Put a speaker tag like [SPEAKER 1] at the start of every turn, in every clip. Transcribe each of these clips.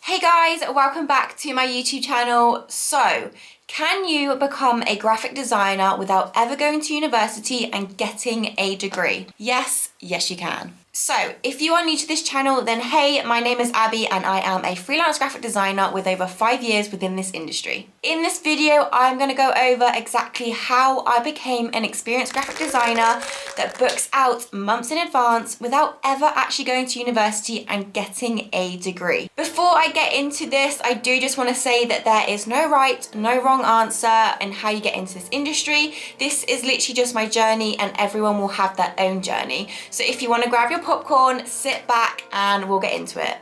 [SPEAKER 1] Hey guys, welcome back to my YouTube channel. So, can you become a graphic designer without ever going to university and getting a degree? Yes, you can. So, if you are new to this channel, then hey, my name is Abby and I am a freelance graphic designer with over 5 years within this industry. In this video, I'm going to go over exactly how I became an experienced graphic designer that books out months in advance without ever actually going to university and getting a degree. Before I get into this, I do just want to say that there is no right, no wrong answer in how you get into this industry. This is literally just my journey and everyone will have their own journey. So if you want to grab your popcorn, sit back and we'll get into it.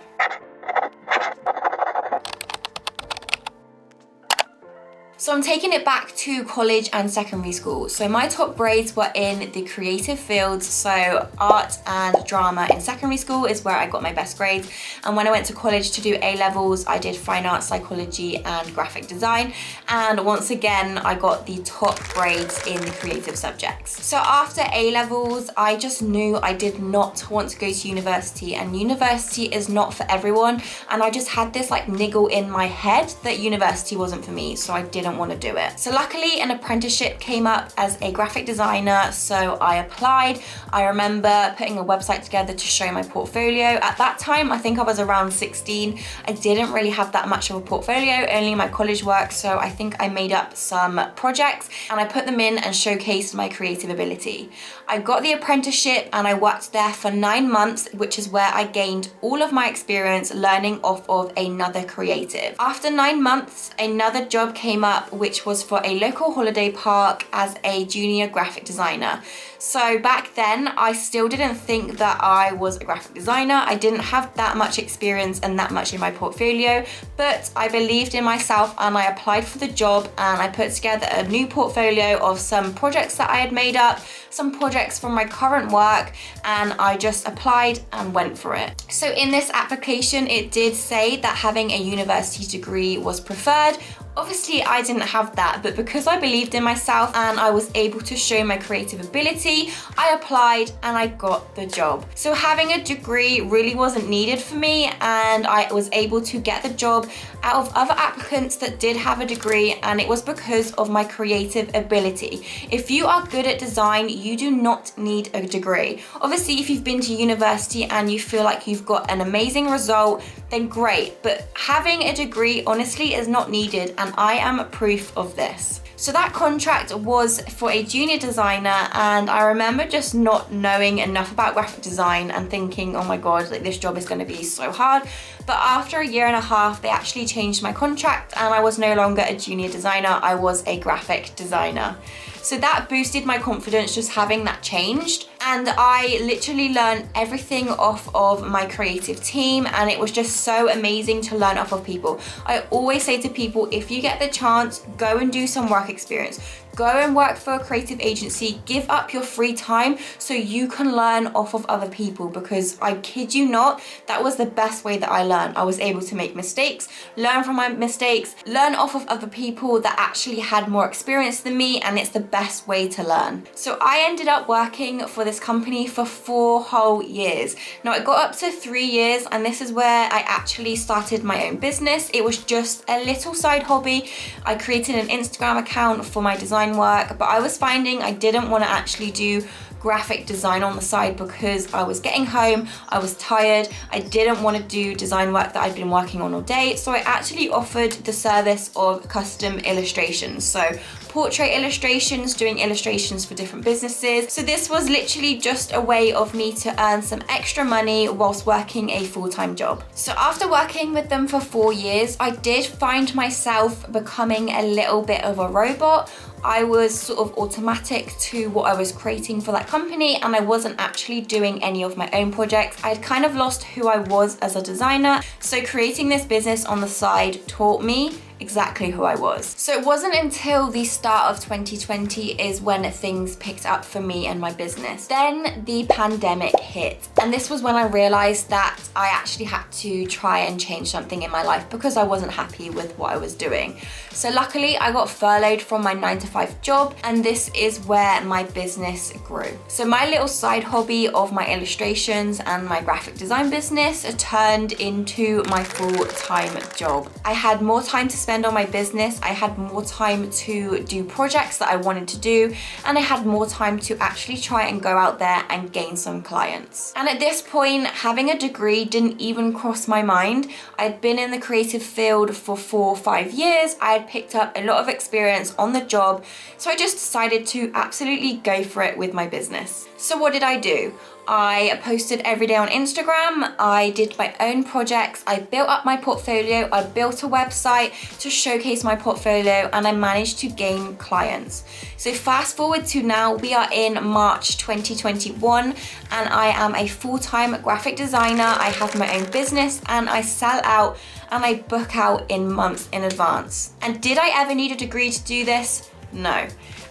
[SPEAKER 1] So I'm taking it back to college and secondary school. So my top grades were in the creative fields. So art and drama in secondary school is where I got my best grades. And when I went to college to do A-levels, I did fine arts, psychology and graphic design. And once again, I got the top grades in the creative subjects. So after A-levels, I just knew I did not want to go to university, and university is not for everyone. And I just had this like niggle in my head that university wasn't for me. So I didn't want to do it. So luckily an apprenticeship came up as a graphic designer, so I applied. I remember putting a website together to show my portfolio. At that time, I think I was around 16. I didn't really have that much of a portfolio, only my college work, so I think I made up some projects and I put them in and showcased my creative ability. I got the apprenticeship and I worked there for 9 months, which is where I gained all of my experience learning off of another creative. After 9 months, another job came up, which was for a local holiday park as a junior graphic designer. So back then, I still didn't think that I was a graphic designer. I didn't have that much experience and that much in my portfolio, but I believed in myself and I applied for the job and I put together a new portfolio of some projects that I had made up, some projects from my current work, and I just applied and went for it. So in this application, it did say that having a university degree was preferred. Obviously, I didn't have that, but because I believed in myself and I was able to show my creative ability, I applied and I got the job. So having a degree really wasn't needed for me, and I was able to get the job out of other applicants that did have a degree, and it was because of my creative ability. If you are good at design, you do not need a degree. Obviously, if you've been to university and you feel like you've got an amazing result, then great, but having a degree honestly is not needed, and I am proof of this. So that contract was for a junior designer, and I remember just not knowing enough about graphic design and thinking, oh my god, like this job is going to be so hard. But after a year and a half, they actually changed my contract and I was no longer a junior designer, I was a graphic designer. So that boosted my confidence, just having that changed. And I literally learned everything off of my creative team, and it was just so amazing to learn off of people. I always say to people, if you get the chance, go and do some work experience. Go and work for a creative agency, give up your free time so you can learn off of other people, because I kid you not, that was the best way that I learned. I was able to make mistakes, learn from my mistakes, learn off of other people that actually had more experience than me, and it's the best way to learn. So I ended up working for this company for 4 whole years. Now it got up to 3 years, and this is where I actually started my own business. It was just a little side hobby. I created an Instagram account for my design work, but I was finding I didn't want to actually do graphic design on the side because I was getting home, I was tired, I didn't want to do design work that I'd been working on all day. So I actually offered the service of custom illustrations. So portrait illustrations, doing illustrations for different businesses. So this was literally just a way of me to earn some extra money whilst working a full-time job. So after working with them for 4 years, I did find myself becoming a little bit of a robot. I was sort of automatic to what I was creating for that company, and I wasn't actually doing any of my own projects. I'd kind of lost who I was as a designer. So creating this business on the side taught me exactly who I was. So it wasn't until the start of 2020 is when things picked up for me and my business. Then the pandemic hit, and this was when I realized that I actually had to try and change something in my life because I wasn't happy with what I was doing. So luckily I got furloughed from my 9-to-5 job, and this is where my business grew. So my little side hobby of my illustrations and my graphic design business turned into my full-time job. I had more time to spend on my business, I had more time to do projects that I wanted to do, and I had more time to actually try and go out there and gain some clients. And at this point, having a degree didn't even cross my mind. I'd been in the creative field for 4 or 5 years. I had picked up a lot of experience on the job, so I just decided to absolutely go for it with my business. So what did I do? I posted every day on Instagram, I did my own projects, I built up my portfolio, I built a website to showcase my portfolio, and I managed to gain clients. So fast forward to now, we are in March 2021, and I am a full-time graphic designer. I have my own business and I sell out and I book out in months in advance. And did I ever need a degree to do this? No.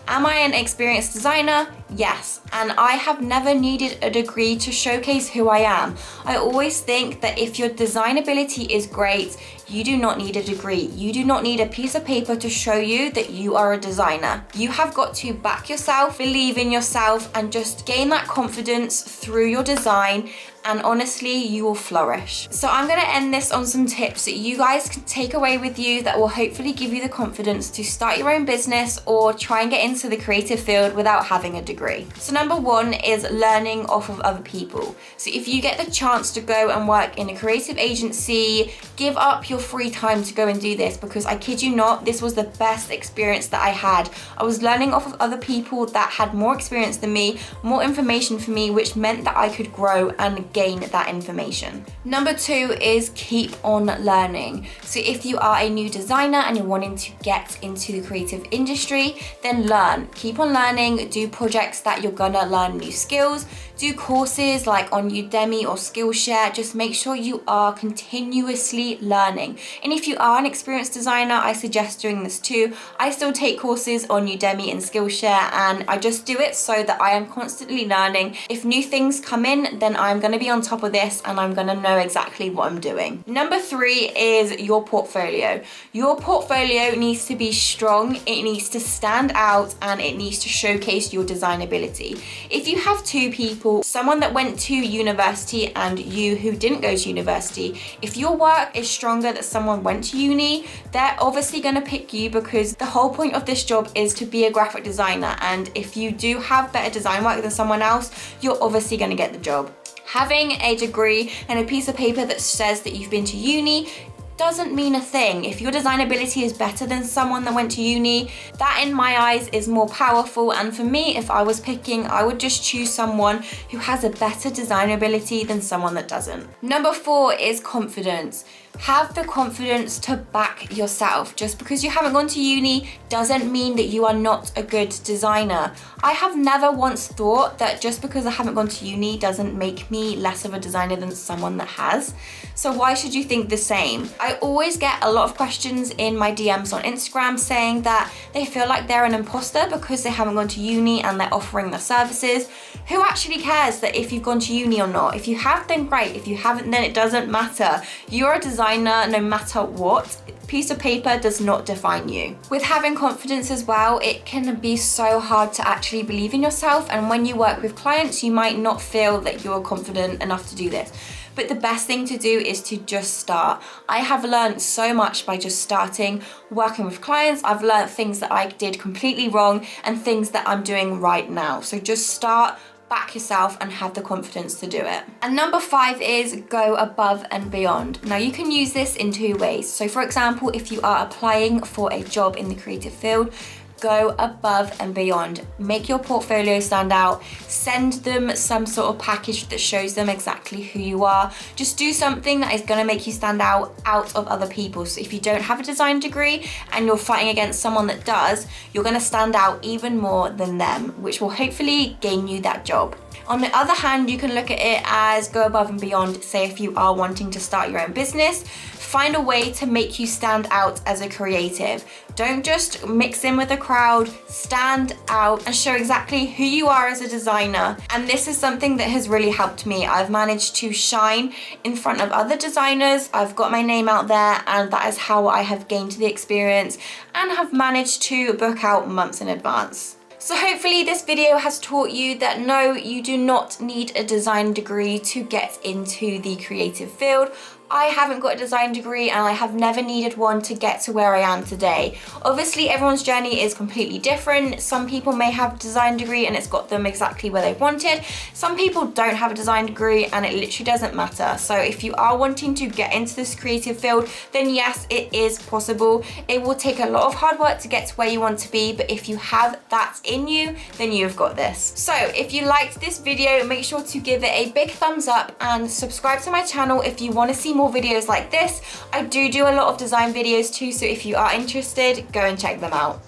[SPEAKER 1] Am I an experienced designer? Yes, and I have never needed a degree to showcase who I am. I always think that if your design ability is great, you do not need a degree. You do not need a piece of paper to show you that you are a designer. You have got to back yourself, believe in yourself, and just gain that confidence through your design, and honestly, you will flourish. So I'm gonna end this on some tips that you guys can take away with you that will hopefully give you the confidence to start your own business or try and get into the creative field without having a degree. So number one is learning off of other people. So if you get the chance to go and work in a creative agency, give up your free time to go and do this, because I kid you not, this was the best experience that I had. I was learning off of other people that had more experience than me, more information for me, which meant that I could grow and gain that information. Number two is keep on learning. So if you are a new designer and you're wanting to get into the creative industry, then learn. Keep on learning, do projects that you're gonna learn new skills, do courses like on Udemy or Skillshare. Just make sure you are continuously learning. And if you are an experienced designer, I suggest doing this too. I still take courses on Udemy and Skillshare, and I just do it so that I am constantly learning. If new things come in, then I'm gonna be on top of this and I'm gonna know exactly what I'm doing. Number three is your portfolio. Your portfolio needs to be strong, it needs to stand out, and it needs to showcase your design ability. If you have two people, someone that went to university and you who didn't go to university, if your work is stronger than someone went to uni, they're obviously gonna pick you, because the whole point of this job is to be a graphic designer, and if you do have better design work than someone else, you're obviously gonna get the job. Having a degree and a piece of paper that says that you've been to uni doesn't mean a thing. If your design ability is better than someone that went to uni, that in my eyes is more powerful. And for me, if I was picking, I would just choose someone who has a better design ability than someone that doesn't. Number four is confidence. Have the confidence to back yourself. Just because you haven't gone to uni doesn't mean that you are not a good designer. I have never once thought that just because I haven't gone to uni doesn't make me less of a designer than someone that has. So why should you think the same? I always get a lot of questions in my DMs on Instagram saying that they feel like they're an imposter because they haven't gone to uni and they're offering their services. Who actually cares that if you've gone to uni or not? If you have, then great. If you haven't, then it doesn't matter. You're a designer no matter what. Piece of paper does not define you. With having confidence as well, it can be so hard to actually believe in yourself, and when you work with clients, you might not feel that you're confident enough to do this. But the best thing to do is to just start. I have learned so much by just starting, working with clients. I've learned things that I did completely wrong and things that I'm doing right now. So just start, back yourself, and have the confidence to do it. And number five is go above and beyond. Now you can use this in two ways. So for example, if you are applying for a job in the creative field, go above and beyond. Make your portfolio stand out. Send them some sort of package that shows them exactly who you are. Just do something that is gonna make you stand out of other people. So if you don't have a design degree and you're fighting against someone that does, you're gonna stand out even more than them, which will hopefully gain you that job. On the other hand, you can look at it as go above and beyond. Say if you are wanting to start your own business, find a way to make you stand out as a creative. Don't just mix in with the crowd, stand out and show exactly who you are as a designer. And this is something that has really helped me. I've managed to shine in front of other designers. I've got my name out there, and that is how I have gained the experience and have managed to book out months in advance. So hopefully this video has taught you that no, you do not need a design degree to get into the creative field. I haven't got a design degree and I have never needed one to get to where I am today. Obviously everyone's journey is completely different. Some people may have a design degree and it's got them exactly where they wanted. Some people don't have a design degree and it literally doesn't matter. So if you are wanting to get into this creative field, then yes, it is possible. It will take a lot of hard work to get to where you want to be, but if you have that in you, then you've got this. So if you liked this video, make sure to give it a big thumbs up and subscribe to my channel if you want to see more videos like this. I do a lot of design videos too, so if you are interested, go and check them out.